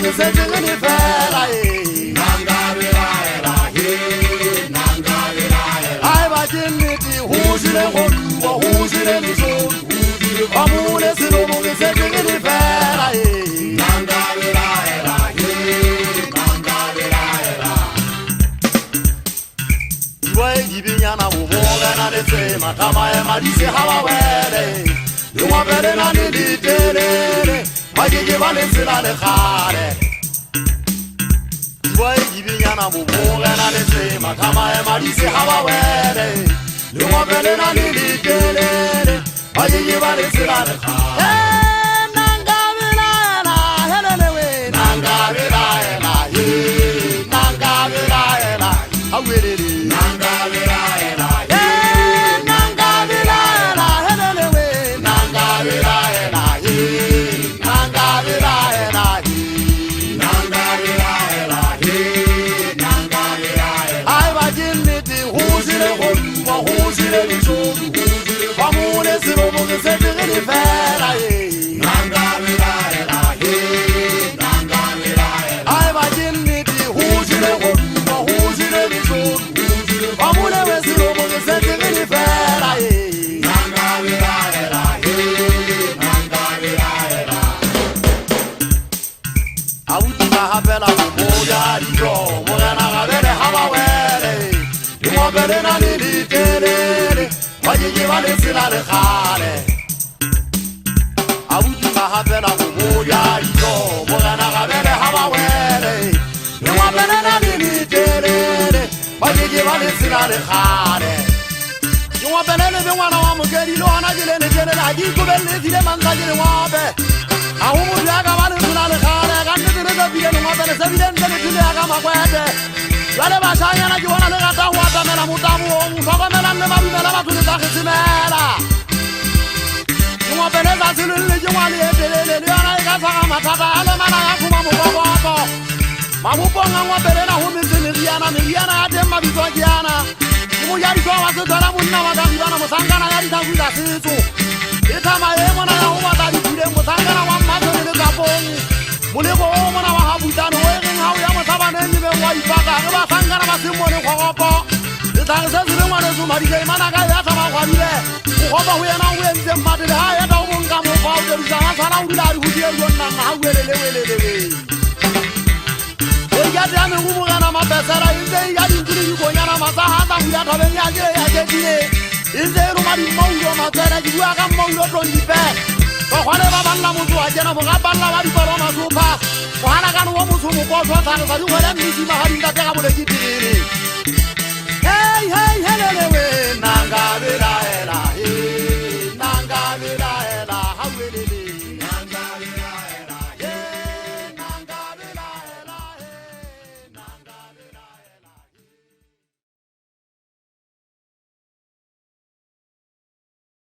ke setse ke le fela nanga belaela nanga belaela ai ba ke nnete ho jile go bua ho jile lesodi ba mole selo mo ke setse ke le fela nanga belaela nanga belaela Iwe gibinyana bo mogana le tsema tama e madise ha ba wele yo mabele na le ditelele ba ke ba le tsela le khale Iwe gibinyana bo mogana le tsema tama e madise ha ba wele yo mabele na le ditelele ba ke ba le tsela le khale nanga belaela helele we nanga belaela nanga belaela awelele nanga belaela nanga belaela helele we nanga belaela nanga belaela nanga belaela nanga belaela ai ba ke nnete ho jile go bua ho jile lesodi ba mole selo mo ke setse ke le fela nanga belaela nanga belaela ai ba ke nnete ho jile go bua ho jile lesodi ba mole we selo mo ke setse ke le fela nanga belaela nanga belaela Auti ba hapela go moja dijo mogana ga bele ha ba wele di mo bele na le ditelele ba ke ba le sela le khale Auti ba hapela go moja dijo mogana ga bele ha ba wele di mo bele na le ditelele ba ke ba le sela le khale Yo wa bele le ngwana wa mokedi lo ana ke le ne ke le la di go bele di le mantsa ke le ngwabe a ho mo ya ka ba le sela le khale ka nne re ka bile ngwa bele se bile ntle le thule ya ka makwete jale ba shanyana ke bona le gata ho atamela motamo o mo hlokomela nne ba dumela batho le tsa kgetsemela ngwa bele za tselo le ke ngwa le etelele le yana e ka tshaka mathata a le mana ya khuma mokokoto maboponga ngwa bele na ho metse meriana ya teng mabitswa ke yana ke mo ya ditwa wa sethola monna wa ka dibana mosankana ya dithaku tsa setso e thama e mona ya ho batla dipuleng mosankana wa mmathole le kapong moleko o mona wa ha butano o reng ha o ya motsabaneng le beng wa ipaka re ba sankana ba semmone kgogopo le tlhage se se le ngwane somadike imana ka ya thama kgwabile go gopa ho yena o entse mmate le ha eta o monka mokgwa o dedisa ga sala o dula a di hodie jo nnanna ha uelelewelelewe Oyate ya mengumugana mapesera inze ya dinkiri yikonyana masahata huya tabeng ya kire ya kekiye inze rumadi maulo masera jidua ka maulo tondipe Sokhwane ba banna motho wa kena moga banna wa dipalo masupa mohana kano wa motho mokoso thare sa di gwele mmisi magading ka tega bole ke tirele Hey hey hele